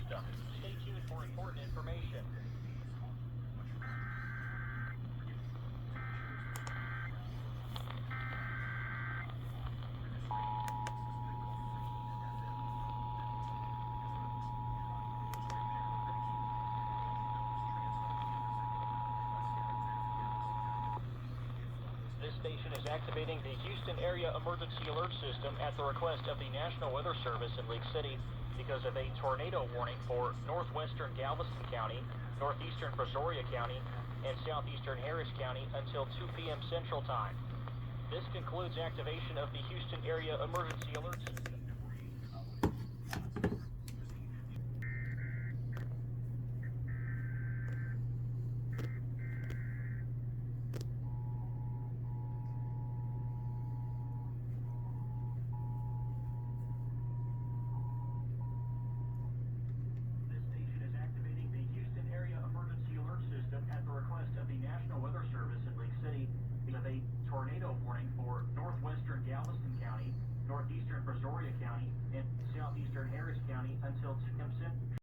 system. Stay tuned for important information. This station is activating the Houston Area Emergency Alert System at the request of the National Weather Service in Lake City because of a tornado warning for northwestern Galveston County, northeastern Brazoria County, and southeastern Harris County until 2 p.m. Central Time. This concludes activation of the Houston Area Emergency Alert System. At the request of the National Weather Service in Lake City because of a tornado warning for northwestern Galveston County, northeastern Brazoria County, and southeastern Harris County until 2 p.m. Central.